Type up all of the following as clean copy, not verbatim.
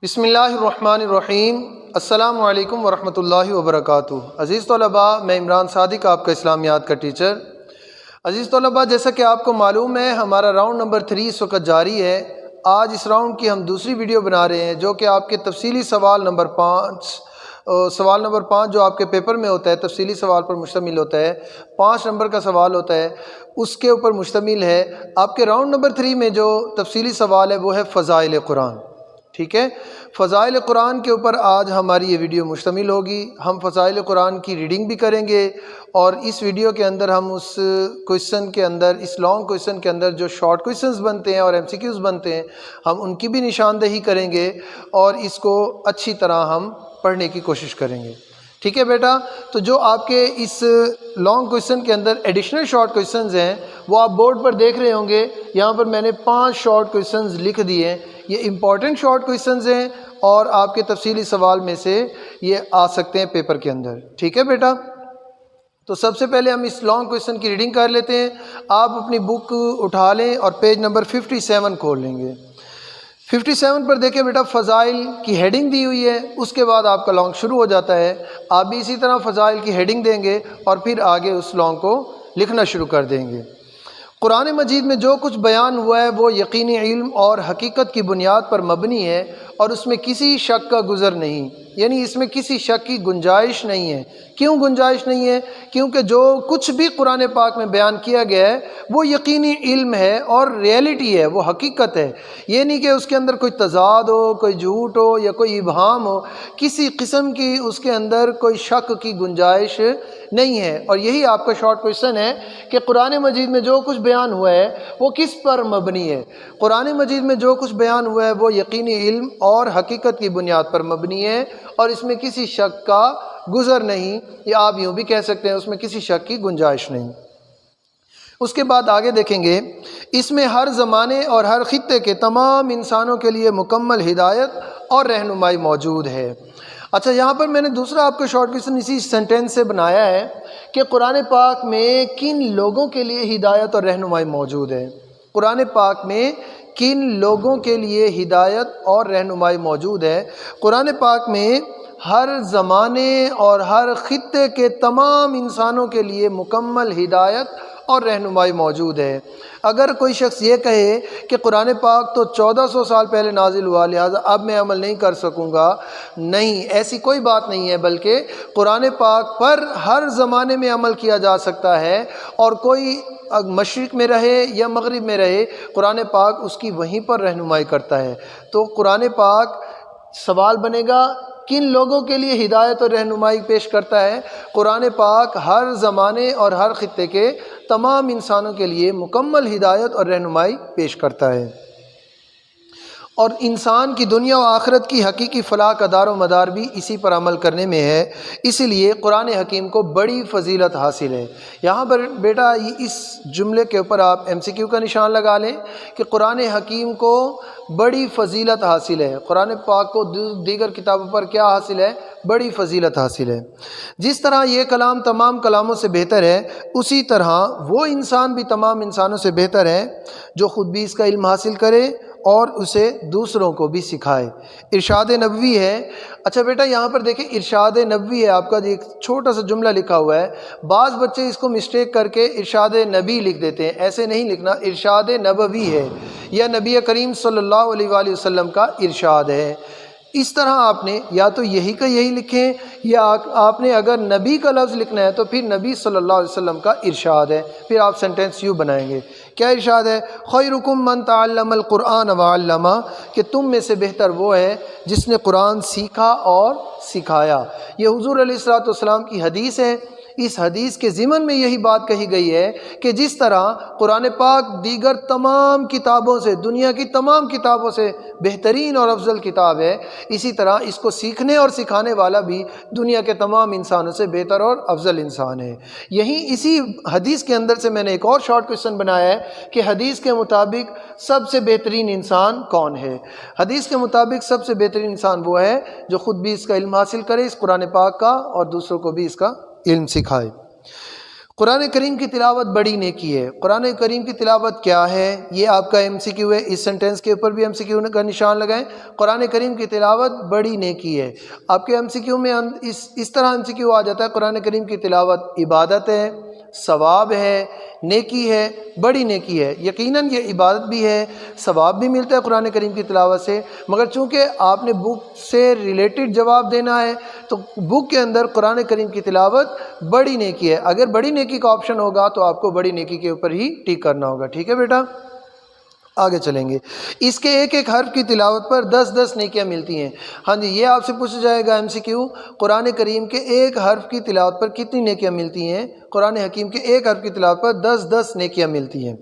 بسم اللہ الرحمن الرحیم۔ السلام علیکم ورحمۃ اللہ وبرکاتہ۔ عزیز طلباء، میں عمران صادق، آپ کا اسلامیات کا ٹیچر۔ عزیز طلباء، جیسا کہ آپ کو معلوم ہے، ہمارا راؤنڈ نمبر 3 اس وقت جاری ہے۔ آج اس راؤنڈ کی ہم دوسری ویڈیو بنا رہے ہیں، جو کہ آپ کے تفصیلی سوال نمبر 5 جو آپ کے پیپر میں ہوتا ہے، تفصیلی سوال پر مشتمل ہوتا ہے۔ 5 نمبر کا سوال ہوتا ہے، اس کے اوپر مشتمل ہے۔ آپ کے راؤنڈ نمبر 3 میں جو تفصیلی سوال ہے وہ ہے فضائل قرآن۔ ٹھیک ہے، فضائل قرآن کے اوپر آج ہماری یہ ویڈیو مشتمل ہوگی۔ ہم فضائل قرآن کی ریڈنگ بھی کریں گے، اور اس ویڈیو کے اندر ہم اس کوئسچن کے اندر، اس لانگ کوئسچن کے اندر جو شارٹ کوئسچنز بنتے ہیں اور MCQs بنتے ہیں، ہم ان کی بھی نشاندہی کریں گے، اور اس کو اچھی طرح ہم پڑھنے کی کوشش کریں گے۔ ٹھیک ہے بیٹا، تو جو آپ کے اس لانگ کوئسچن کے اندر ایڈیشنل شارٹ کوئسچنز ہیں، وہ آپ بورڈ پر دیکھ رہے ہوں گے۔ یہاں پر میں نے 5 شارٹ کوئسچنز لکھ دیے ہیں۔ یہ امپورٹنٹ شارٹ کوئسچنز ہیں، اور آپ کے تفصیلی سوال میں سے یہ آ سکتے ہیں پیپر کے اندر۔ ٹھیک ہے بیٹا، تو سب سے پہلے ہم اس لانگ کوئسچن کی ریڈنگ کر لیتے ہیں۔ آپ اپنی بک اٹھا لیں اور پیج نمبر 57 کھول لیں گے۔ 57 پر دیکھیں بیٹا، فضائل کی ہیڈنگ دی ہوئی ہے، اس کے بعد آپ کا لانگ شروع ہو جاتا ہے۔ آپ بھی اسی طرح فضائل کی ہیڈنگ دیں گے اور پھر آگے اس لانگ کو لکھنا شروع کر دیں گے۔ قرآن مجید میں جو کچھ بیان ہوا ہے وہ یقینی علم اور حقیقت کی بنیاد پر مبنی ہے، اور اس میں کسی شک کا گزر نہیں، یعنی اس میں کسی شک کی گنجائش نہیں ہے۔ کیوں گنجائش نہیں ہے؟ کیونکہ جو کچھ بھی قرآن پاک میں بیان کیا گیا ہے وہ یقینی علم ہے اور ریئلٹی ہے، وہ حقیقت ہے۔ یہ نہیں کہ اس کے اندر کوئی تضاد ہو، کوئی جھوٹ ہو یا کوئی ابہام ہو، کسی قسم کی اس کے اندر کوئی شک کی گنجائش نہیں ہے۔ اور یہی آپ کا شارٹ کوئسچن ہے کہ قرآن مجید میں جو کچھ بیان ہوا ہے وہ کس پر مبنی ہے؟ قرآن مجید میں جو کچھ بیان ہوا ہے وہ یقینی علم اور حقیقت کی بنیاد پر مبنی ہے، اور اس میں کسی شک کا گزر نہیں، یا آپ یوں بھی کہہ سکتے ہیں اس میں کسی شک کی گنجائش نہیں۔ اس کے بعد آگے دیکھیں گے، اس میں ہر زمانے اور ہر خطے کے تمام انسانوں کے لیے مکمل ہدایت اور رہنمائی موجود ہے۔ اچھا، یہاں پر میں نے دوسرا آپ کا شارٹ کوئسچن اسی سینٹینس سے بنایا ہے کہ قرآن پاک میں کن لوگوں کے لیے ہدایت اور رہنمائی موجود ہے۔ قرآن پاک میں کن لوگوں کے لیے ہدایت اور رہنمائی موجود ہے؟ قرآن پاک میں ہر زمانے اور ہر خطے کے تمام انسانوں کے لیے مکمل ہدایت اور رہنمائی موجود ہے۔ اگر کوئی شخص یہ کہے کہ قرآن پاک تو 1400 سال پہلے نازل ہوا، لہٰذا اب میں عمل نہیں کر سکوں گا، نہیں، ایسی کوئی بات نہیں ہے، بلکہ قرآن پاک پر ہر زمانے میں عمل کیا جا سکتا ہے، اور کوئی مشرق میں رہے یا مغرب میں رہے، قرآن پاک اس کی وہیں پر رہنمائی کرتا ہے۔ تو قرآن پاک، سوال بنے گا، کن لوگوں کے لیے ہدایت اور رہنمائی پیش کرتا ہے؟ قرآن پاک ہر زمانے اور ہر خطے کے تمام انسانوں کے لیے مکمل ہدایت اور رہنمائی پیش کرتا ہے، اور انسان کی دنیا و آخرت کی حقیقی فلاح کا دار و مدار بھی اسی پر عمل کرنے میں ہے۔ اسی لیے قرآن حکیم کو بڑی فضیلت حاصل ہے۔ یہاں پر بیٹا اس جملے کے اوپر آپ MCQ کا نشان لگا لیں کہ قرآن حکیم کو بڑی فضیلت حاصل ہے۔ قرآن پاک کو دیگر کتابوں پر کیا حاصل ہے؟ بڑی فضیلت حاصل ہے۔ جس طرح یہ کلام تمام کلاموں سے بہتر ہے، اسی طرح وہ انسان بھی تمام انسانوں سے بہتر ہے جو خود بھی اس کا علم حاصل کرے اور اسے دوسروں کو بھی سکھائے۔ ارشاد نبوی ہے۔ اچھا بیٹا، یہاں پر دیکھیں، ارشاد نبوی ہے، آپ کا ایک چھوٹا سا جملہ لکھا ہوا ہے۔ بعض بچے اس کو مسٹیک کر کے ارشاد نبی لکھ دیتے ہیں، ایسے نہیں لکھنا، ارشاد نبوی ہے، یا نبی کریم صلی اللہ علیہ وآلہ وسلم کا ارشاد ہے۔ اس طرح آپ نے یا تو یہی کا یہی لکھیں، یا آپ نے اگر نبی کا لفظ لکھنا ہے تو پھر نبی صلی اللہ علیہ وسلم کا ارشاد ہے۔ پھر آپ سینٹینس یوں بنائیں گے، کیا ارشاد ہے؟ خیرکم من تعلم القرآن وعلمہ، کہ تم میں سے بہتر وہ ہے جس نے قرآن سیکھا اور سکھایا۔ یہ حضور علیہ الصلوۃ والسلام کی حدیث ہے۔ اس حدیث کے ضمن میں یہی بات کہی گئی ہے کہ جس طرح قرآن پاک دیگر تمام کتابوں سے، دنیا کی تمام کتابوں سے بہترین اور افضل کتاب ہے، اسی طرح اس کو سیکھنے اور سکھانے والا بھی دنیا کے تمام انسانوں سے بہتر اور افضل انسان ہے۔ اسی حدیث کے اندر سے میں نے ایک اور شارٹ کوئسچن بنایا ہے کہ حدیث کے مطابق سب سے بہترین انسان کون ہے؟ حدیث کے مطابق سب سے بہترین انسان وہ ہے جو خود بھی اس کا علم حاصل کرے، اس قرآن پاک کا، اور دوسروں کو بھی اس کا علم سکھائے۔ قرآن کریم کی تلاوت بڑی نیکی ہے۔ قرآن کریم کی تلاوت کیا ہے؟ یہ آپ کا ایم سی کیو ہے، اس سینٹینس کے اوپر بھی ایم سی کیو کا نشان لگائیں۔ قرآن کریم کی تلاوت بڑی نیکی ہے۔ آپ کے ایم سی کیو میں اس طرح ایم سی کیو آ جاتا ہے، قرآن کریم کی تلاوت عبادت ہے، ثواب ہے، نیکی ہے، بڑی نیکی ہے۔ یقیناً یہ عبادت بھی ہے، ثواب بھی ملتا ہے قرآن کریم کی تلاوت سے، مگر چونکہ آپ نے بک سے ریلیٹڈ جواب دینا ہے تو بک کے اندر قرآن کریم کی تلاوت بڑی نیکی ہے۔ اگر بڑی نیکی کا آپشن ہوگا تو آپ کو بڑی نیکی کے اوپر ہی ٹک کرنا ہوگا۔ ٹھیک ہے بیٹا، آگے چلیں گے۔ اس کے ایک ایک حرف کی تلاوت پر 10 نیکیاں ملتی ہیں۔ ہاں جی، یہ آپ سے پوچھا جائے گا ایم سی کیو، قرآن کریم کے ایک حرف کی تلاوت پر کتنی نیکیاں ملتی ہیں؟ قرآن حکیم کے ایک حرف کی تلاوت پر 10 نیکیاں ملتی ہیں۔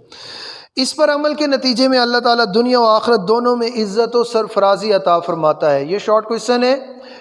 اس پر عمل کے نتیجے میں اللہ تعالیٰ دنیا و آخرت دونوں میں عزت و سرفرازی عطا فرماتا ہے۔ یہ شارٹ کوئسچن ہے۔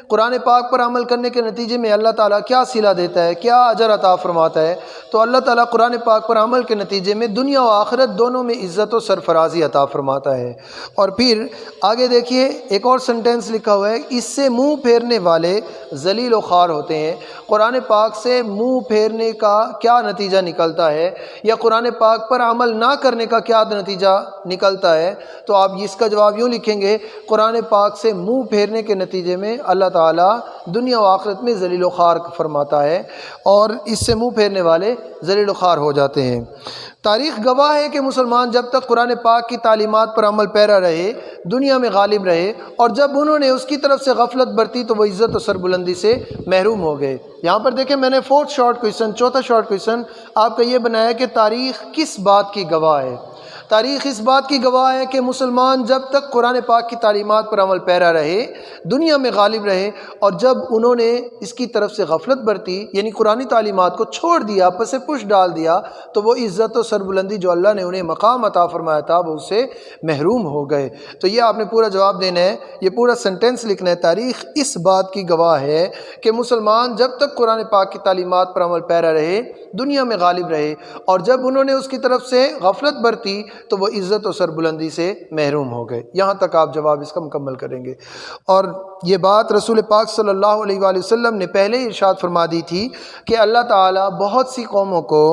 قرآن پاک پر عمل کرنے کے نتیجے میں اللہ تعالیٰ کیا صلہ دیتا ہے، کیا اجر عطا فرماتا ہے؟ تو اللہ تعالیٰ قرآن پاک پر عمل کے نتیجے میں دنیا و آخرت دونوں میں عزت و سرفرازی عطا فرماتا ہے۔ اور پھر آگے دیکھیے، ایک اور سنٹینس لکھا ہوا ہے، اس سے منہ پھیرنے والے ذلیل و خوار ہوتے ہیں۔ قرآن پاک سے منہ پھیرنے کا کیا نتیجہ نکلتا ہے، یا قرآن پاک پر عمل نہ کرنے کا کیا نتیجہ نکلتا ہے؟ تو آپ اس کا جواب یوں لکھیں گے، قرآن پاک سے منہ پھیرنے کے نتیجے میں اللہ تعالیٰ دنیا و آخرت میں ذلیل و خوار فرماتا ہے، اور اس سے منہ پھیرنے والے ذلیل و خوار ہو جاتے ہیں۔ تاریخ گواہ ہے کہ مسلمان جب تک قرآن پاک کی تعلیمات پر عمل پیرا رہے، دنیا میں غالب رہے، اور جب انہوں نے اس کی طرف سے غفلت برتی تو وہ عزت و سربلندی سے محروم ہو گئے۔ یہاں پر دیکھیں، میں نے فورتھ شارٹ کوئسچن، چوتھا شارٹ کوئسچن آپ کا یہ بنایا کہ تاریخ کس بات کی گواہ ہے؟ تاریخ اس بات کی گواہ ہے کہ مسلمان جب تک قرآن پاک کی تعلیمات پر عمل پیرا رہے، دنیا میں غالب رہے، اور جب انہوں نے اس کی طرف سے غفلت برتی، یعنی قرآنی تعلیمات کو چھوڑ دیا، پس پش ڈال دیا، تو وہ عزت و سربلندی جو اللہ نے انہیں مقام عطا فرمایا تھا وہ اس سے محروم ہو گئے۔ تو یہ آپ نے پورا جواب دینا ہے، یہ پورا سنٹینس لکھنا ہے۔ تاریخ اس بات کی گواہ ہے کہ مسلمان جب تک قرآن پاک کی تعلیمات پر عمل پیرا رہے، دنیا میں غالب رہے، اور جب انہوں نے اس کی طرف سے غفلت برتی تو وہ عزت و سربلندی سے محروم ہو گئے۔ یہاں تک آپ جواب اس کا مکمل کریں گے۔ اور یہ بات رسول پاک صلی اللہ علیہ وآلہ وسلم نے پہلے ہی ارشاد فرما دی تھی کہ اللہ تعالیٰ بہت سی قوموں کو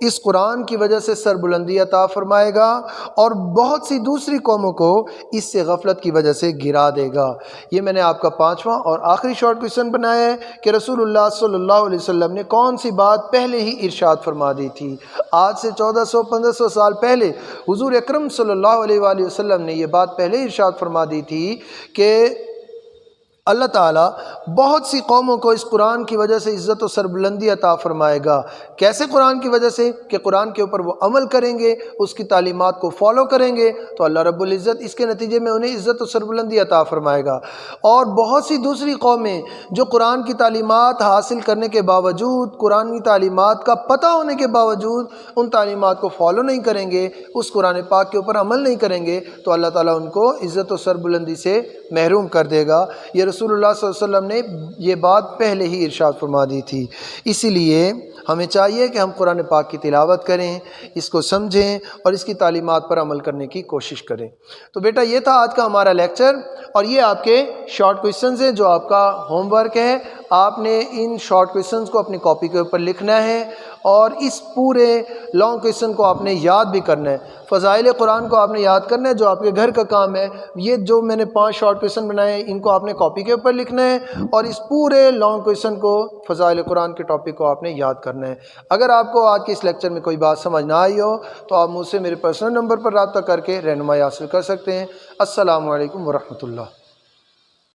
اس قرآن کی وجہ سے سربلندی عطا فرمائے گا، اور بہت سی دوسری قوموں کو اس سے غفلت کی وجہ سے گرا دے گا۔ یہ میں نے آپ کا پانچواں اور آخری شارٹ کوئسچن بنایا ہے کہ رسول اللہ صلی اللہ علیہ وسلم نے کون سی بات پہلے ہی ارشاد فرما دی تھی۔ آج سے 1400-1500 سال پہلے حضور اکرم صلی اللہ علیہ وآلہ وسلم نے یہ بات پہلے ارشاد فرما دی تھی کہ اللہ تعالیٰ بہت سی قوموں کو اس قرآن کی وجہ سے عزت و سربلندی عطا فرمائے گا۔ کیسے؟ قرآن کی وجہ سے کہ قرآن کے اوپر وہ عمل کریں گے، اس کی تعلیمات کو فالو کریں گے، تو اللہ رب العزت اس کے نتیجے میں انہیں عزت و سربلندی عطا فرمائے گا۔ اور بہت سی دوسری قومیں جو قرآن کی تعلیمات حاصل کرنے کے باوجود، قرآن کی تعلیمات کا پتہ ہونے کے باوجود ان تعلیمات کو فالو نہیں کریں گے، اس قرآن پاک کے اوپر عمل نہیں کریں گے، تو اللہ تعالیٰ ان کو عزت و سربلندی سے محروم کر دے گا۔ یہ رسول اللہ صلی اللہ علیہ وسلم نے یہ بات پہلے ہی ارشاد فرما دی تھی۔ اسی لیے ہمیں چاہیے کہ ہم قرآن پاک کی تلاوت کریں، اس کو سمجھیں اور اس کی تعلیمات پر عمل کرنے کی کوشش کریں۔ تو بیٹا یہ تھا آج کا ہمارا لیکچر، اور یہ آپ کے شارٹ کوئسچنز ہیں جو آپ کا ہوم ورک ہے۔ آپ نے ان شارٹ کوئسچنز کو اپنی کاپی کے اوپر لکھنا ہے، اور اس پورے لانگ کوئسچن کو آپ نے یاد بھی کرنا ہے۔ فضائل قرآن کو آپ نے یاد کرنا ہے، جو آپ کے گھر کا کام ہے۔ یہ جو میں نے 5 شارٹ کوئسچن بنائے ہیں، ان کو آپ نے کاپی کے اوپر لکھنا ہے، اور اس پورے لانگ کوئسچن کو، فضائل قرآن کے ٹاپک کو آپ نے یاد کرنا ہے۔ اگر آپ کو آج کے اس لیکچر میں کوئی بات سمجھ نہ آئی ہو تو آپ مجھ سے میرے پرسنل نمبر پر رابطہ کر کے رہنمائی حاصل کر سکتے ہیں۔ السلام علیکم ورحمۃ اللہ۔